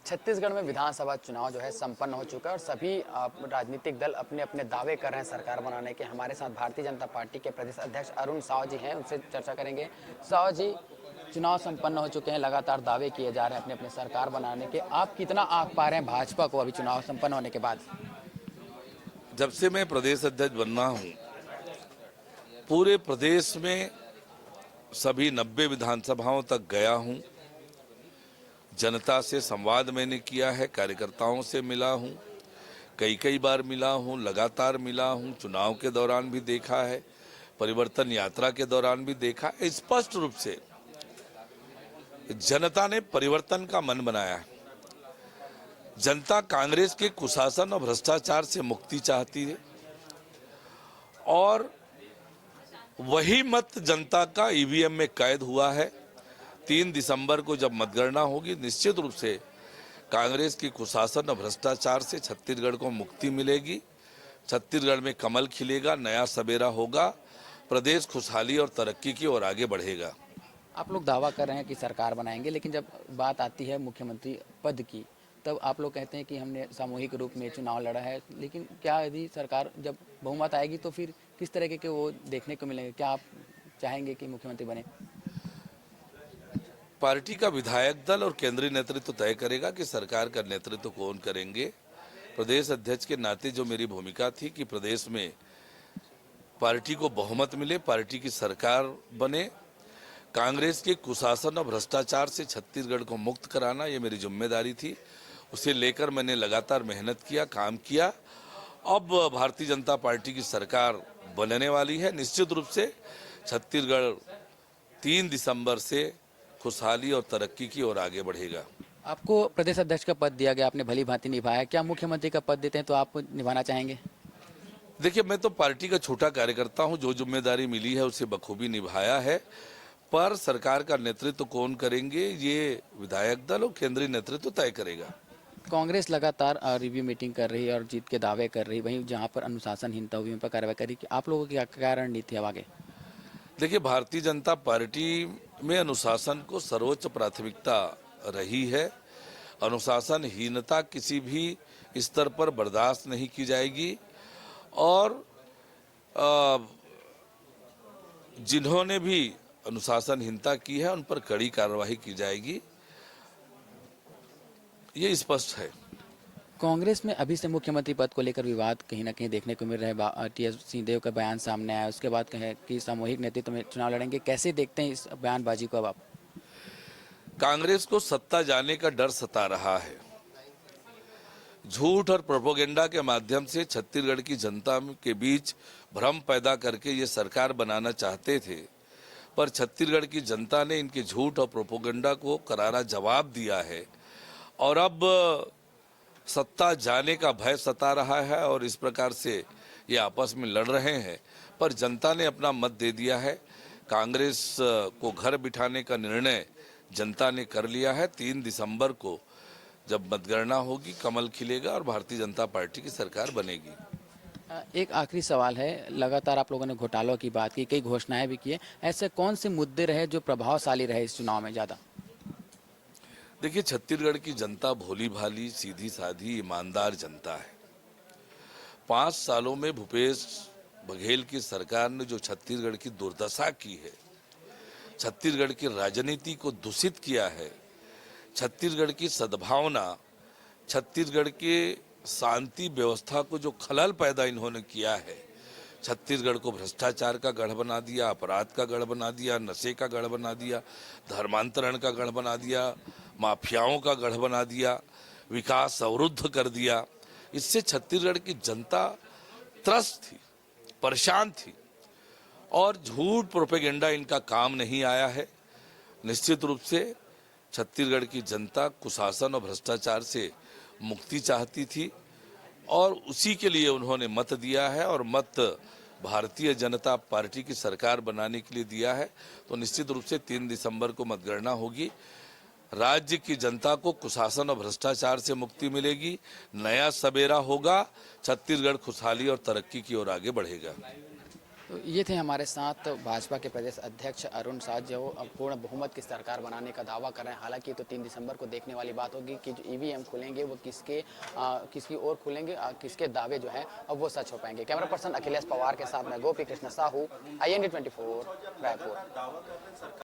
छत्तीसगढ़ में विधानसभा चुनाव जो है संपन्न हो चुका है और सभी राजनीतिक दल अपने अपने दावे कर रहे हैं सरकार बनाने के। हमारे साथ भारतीय जनता पार्टी के प्रदेश अध्यक्ष अरुण साव जी हैं, उनसे चर्चा करेंगे। साव जी, चुनाव संपन्न हो चुके हैं, लगातार दावे किए जा रहे हैं अपने अपने सरकार बनाने के। आप कितना आंक पा रहे हैं भाजपा को अभी चुनाव संपन्न होने के बाद? जब से मैं प्रदेश अध्यक्ष बनना हूं, पूरे प्रदेश में सभी 90 विधानसभाओं तक गया हूं। जनता से संवाद मैंने किया है, कार्यकर्ताओं से मिला हूं, कई बार मिला हूं, लगातार मिला हूं। चुनाव के दौरान भी देखा है, परिवर्तन यात्रा के दौरान भी देखा है। स्पष्ट रूप से जनता ने परिवर्तन का मन बनाया है। जनता कांग्रेस के कुशासन और भ्रष्टाचार से मुक्ति चाहती है और वही मत जनता का ईवीएम में कैद हुआ है। 3 दिसंबर को जब मतगणना होगी, निश्चित रूप से कांग्रेस की कुशासन और भ्रष्टाचार से छत्तीसगढ़ को मुक्ति मिलेगी। छत्तीसगढ़ में कमल खिलेगा, नया सवेरा होगा, प्रदेश खुशहाली और तरक्की की ओर आगे बढ़ेगा। आप लोग दावा कर रहे हैं कि सरकार बनाएंगे, लेकिन जब बात आती है मुख्यमंत्री पद की, तब आप लोग कहते हैं कि हमने सामूहिक रूप में चुनाव लड़ा है। लेकिन क्या यदि सरकार जब बहुमत आएगी तो फिर किस तरह के वो देखने को मिलेंगे? क्या आप चाहेंगे कि मुख्यमंत्री बने? पार्टी का विधायक दल और केंद्रीय नेतृत्व तय करेगा कि सरकार का नेतृत्व कौन करेंगे। प्रदेश अध्यक्ष के नाते जो मेरी भूमिका थी कि प्रदेश में पार्टी को बहुमत मिले, पार्टी की सरकार बने, कांग्रेस के कुशासन और भ्रष्टाचार से छत्तीसगढ़ को मुक्त कराना, ये मेरी जिम्मेदारी थी। उसे लेकर मैंने लगातार मेहनत किया, काम किया। अब भारतीय जनता पार्टी की सरकार बनने वाली है। निश्चित रूप से छत्तीसगढ़ 3 दिसंबर से खुशहाली और तरक्की की ओर आगे बढ़ेगा। आपको प्रदेश अध्यक्ष का पद दिया गया, आपने भली भांति निभाया। क्या मुख्यमंत्री का पद देते हैं तो आप निभाना चाहेंगे? देखिए, मैं तो पार्टी का छोटा कार्यकर्ता हूं, जो जिम्मेदारी मिली है उसे बखूबी निभाया है। पर सरकार का नेतृत्व कौन करेंगे, ये विधायक दल और केंद्रीय नेतृत्व तय करेगा। कांग्रेस लगातार रिव्यू मीटिंग कर रही है और जीत के दावे कर रही है, वहीं जहां पर अनुशासनहीनता हुई उन पर कार्रवाई करी। कि आप लोगों की क्या रणनीति है आगे? देखिए, भारतीय जनता पार्टी में अनुशासन को सर्वोच्च प्राथमिकता रही है। अनुशासनहीनता किसी भी स्तर पर बर्दाश्त नहीं की जाएगी और जिन्होंने भी अनुशासनहीनता की है उन पर कड़ी कार्रवाई की जाएगी, ये स्पष्ट है। कांग्रेस में अभी से मुख्यमंत्री पद को लेकर विवाद कहीं ना कहीं देखने को मिल रहा है। टीएस सिंहदेव का बयान सामने आया, उसके बाद कहे कि सामूहिक नेतृत्व में चुनाव लड़ेंगे। कैसे देखते हैं इस बयानबाजी को? अब आप? कांग्रेस को सत्ता जाने का डर सता रहा है। झूठ और प्रोपेगेंडा के माध्यम से छत्तीसगढ़ की जनता के बीच भ्रम पैदा करके ये सरकार बनाना चाहते थे, पर छत्तीसगढ़ की जनता ने इनके झूठ और प्रोपेगेंडा को करारा जवाब दिया है और अब सत्ता जाने का भय सता रहा है और इस प्रकार से ये आपस में लड़ रहे हैं। पर जनता ने अपना मत दे दिया है। कांग्रेस को घर बिठाने का निर्णय जनता ने कर लिया है। 3 दिसंबर को जब मतगणना होगी, कमल खिलेगा और भारतीय जनता पार्टी की सरकार बनेगी। एक आखिरी सवाल है, लगातार आप लोगों ने घोटालों की बात की, कई घोषणाएं भी की। ऐसे कौन से मुद्दे रहे जो प्रभावशाली रहे इस चुनाव में ज़्यादा? देखिए, छत्तीसगढ़ की जनता भोली भाली, सीधी साधी, ईमानदार जनता है। 5 सालों में भूपेश बघेल की सरकार ने जो छत्तीसगढ़ की दुर्दशा की है, छत्तीसगढ़ की राजनीति को दूषित किया है, छत्तीसगढ़ की सद्भावना, छत्तीसगढ़ के शांति व्यवस्था को जो खलल पैदा इन्होंने किया है, छत्तीसगढ़ को भ्रष्टाचार का गढ़ बना दिया, अपराध का गढ़ बना दिया, नशे का गढ़ बना दिया, धर्मांतरण का गढ़ बना दिया, माफियाओं का गढ़ बना दिया, विकास अवरुद्ध कर दिया। इससे छत्तीसगढ़ की जनता त्रस्त थी, परेशान थी और झूठ प्रोपेगेंडा इनका काम नहीं आया है। निश्चित रूप से छत्तीसगढ़ की जनता कुशासन और भ्रष्टाचार से मुक्ति चाहती थी और उसी के लिए उन्होंने मत दिया है और मत भारतीय जनता पार्टी की सरकार बनाने के लिए दिया है। तो निश्चित रूप से 3 दिसंबर को मतगणना होगी। राज्य की जनता को कुशासन और भ्रष्टाचार से मुक्ति मिलेगी, नया सवेरा होगा, छत्तीसगढ़ खुशहाली और तरक्की की ओर आगे बढ़ेगा। तो ये थे हमारे साथ भाजपा के प्रदेश अध्यक्ष अरुण साह, जो पूर्ण बहुमत की सरकार बनाने का दावा कर रहे हैं। हालांकि तो 3 दिसंबर को देखने वाली बात होगी कि जो ईवीएम खुलेंगे वो किसकी ओर खुलेंगे, किसके दावे जो हैं अब वो सच हो पाएंगे। कैमरा पर्सन अखिलेश पवार के साथ मैं गोपी कृष्ण साहू, IND 24 रायपुर।